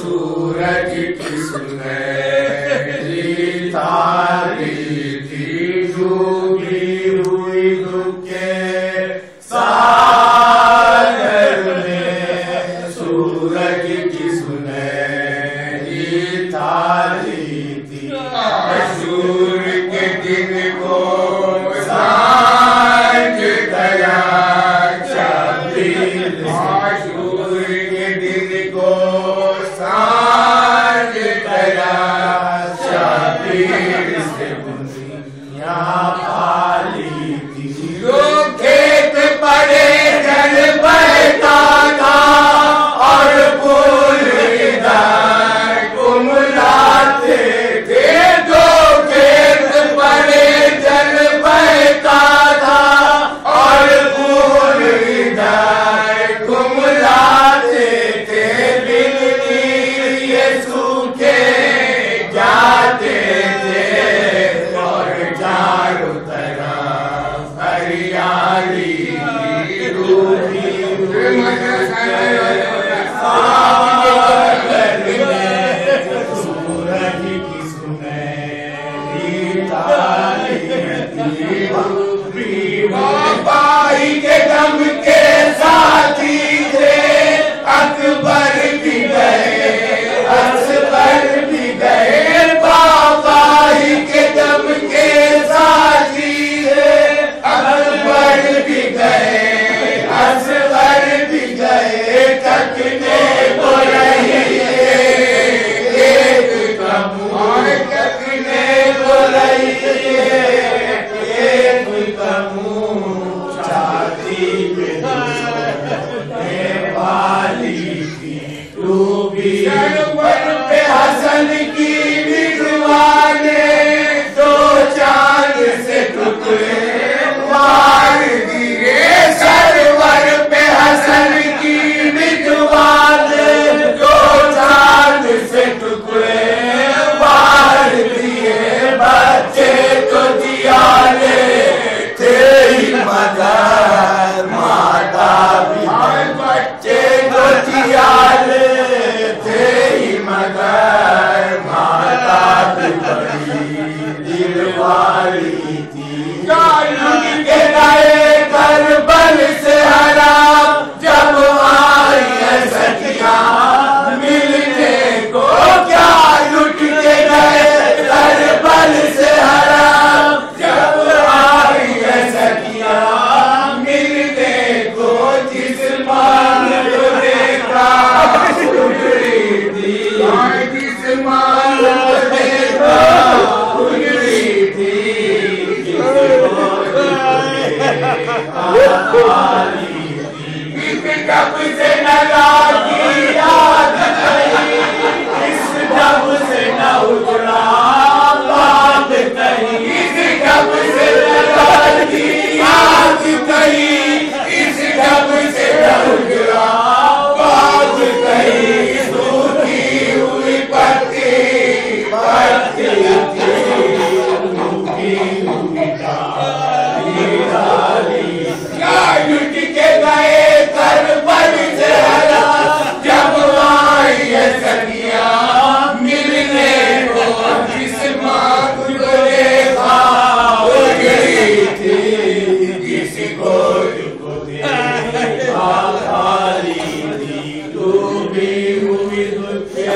सूरज की सुनहरी तारी थी डूबी हुई दुख के सागर में। सूरज की सुनहरी तारी थी सूर्य के दिन को सांझ गया शबीर। सूर्य के दिन को सांझ गया शबीर से दुनिया खाली थी। जो खेत पड़े जल बहता था और फूल इधर कुमलाते थे। जो खेत पड़े जल बहता था और फूल इधर कुमलाते थे। बिन नीर ये सूखे जाते थे और चारों तरफ हरियाली डूबी हुई सागर में। सूरज की सुनहरी तारी थी डूबी हुई। बाई के दम के साथी थे अकबर भी गए असगर भी गए। बाबाई के दम के साथी थे अकबर भी गए असगर भी गए। तकने को रही एक कमूर तकने को रही एक कमूर छाती पे वाली थी डूबी। सरवर पे हसन की विधवा ने दो चांद से टुकड़े मार दिए। सरवर पे हसन की विधवा ने दो चांद से टुकड़े मार दिए। बच्चे तो दिया ले थे ही मगर माता भी बच्चे तो दिया ले थे ही मगर माता भी बड़ी दिल वाली थी। लुट के गए करबल से हराम जब आई है सखिया मिलने को। क्या लुट के गए करबल से हराम जब आई है सखिया मिलने को। जिस मान को देखा उजड़ी थी जिस मान को देखा उजड़ी थी। इस डब से न लागी याद कहीं इस डब से न उजड़ा बात कहीं। इस डब से न लागी याद कहीं इस डब से न उजड़ा बात कहीं। सूखी हुई पत्ती पत्ती थी सूखी हुई डाली। लुट के गए करबल से हरा जब आई है सखिया मिलने को। जिस माँ को देखा उजड़ी थी जिसको देखा खाली थी डूबी हुई दुख के।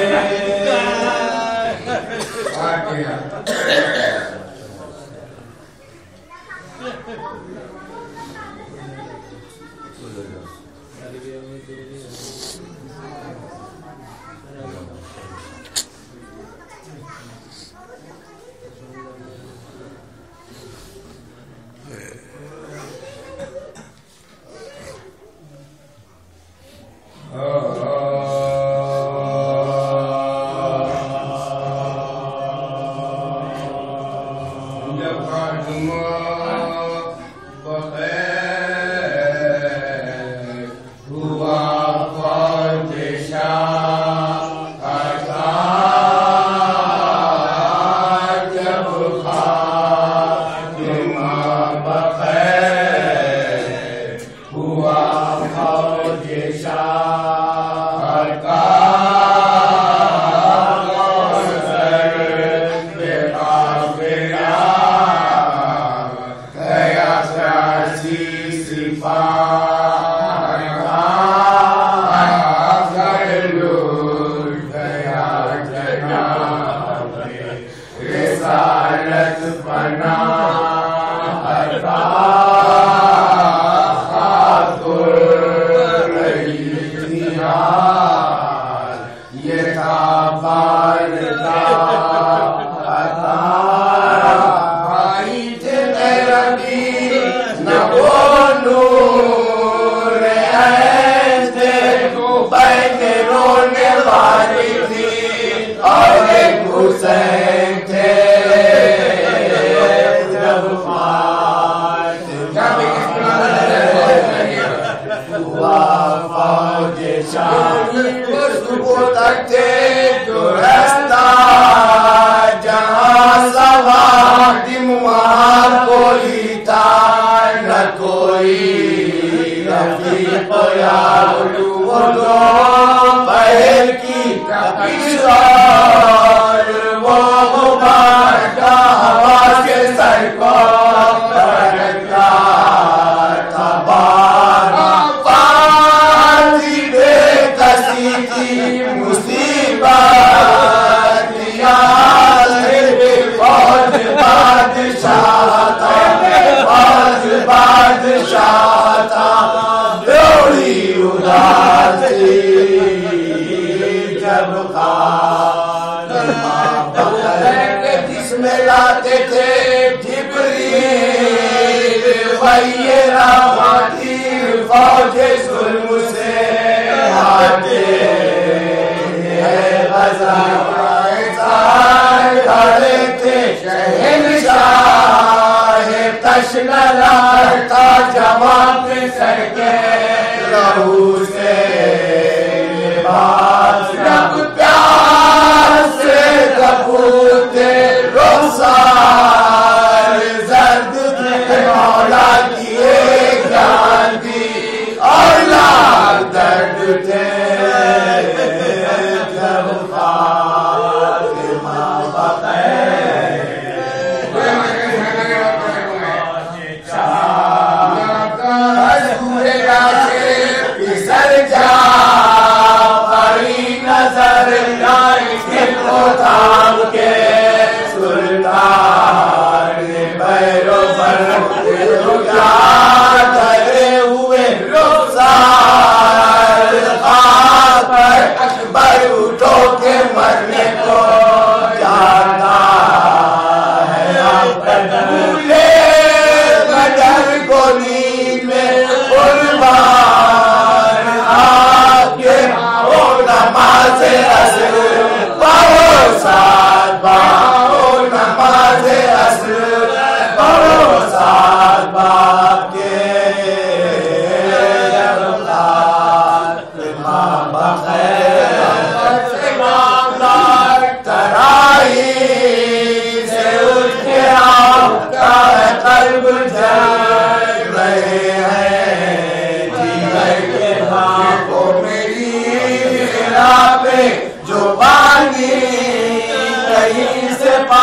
हुसैन थे जब हुआ फौज शाम सुबह तक थे जो रास्ता जहाँ सवादिम वहाँ कोई था न कोई रफीक या बोलो पहल की कपिशार वो गुबार का हवा के सर को पड़ता था बार पाती बेकसी की मुसीबत याद फौज बादशाह था फौज बादशाह था लोड़ी उदासी जब जिसमें लाते थे जिब्रील वही रहमती फौज जुल्म से आते खड़े थे शहंशाह तशनलार था जवाब सर के लहू से जब प्यार से कपूते रोसार जर्द थे मौला किए ज्ञान दी और लाख दर्द थे जब फातिमा पिसल जा बड़ी नजर थाम के सुल्तान पैरों पर धरे हुए रुखसार पर अकबर उठो के मरने को जाता है भूले मगर गोली में कुर्बान आपके हो नमाज असर पढ़ो साथ बाओ नमाज असर पढ़ो साथ बाप के तराई से उठ के आपका कल्ब जल रहे हैं जीवन के भागों मेरी पे जो पानी कहीं से पा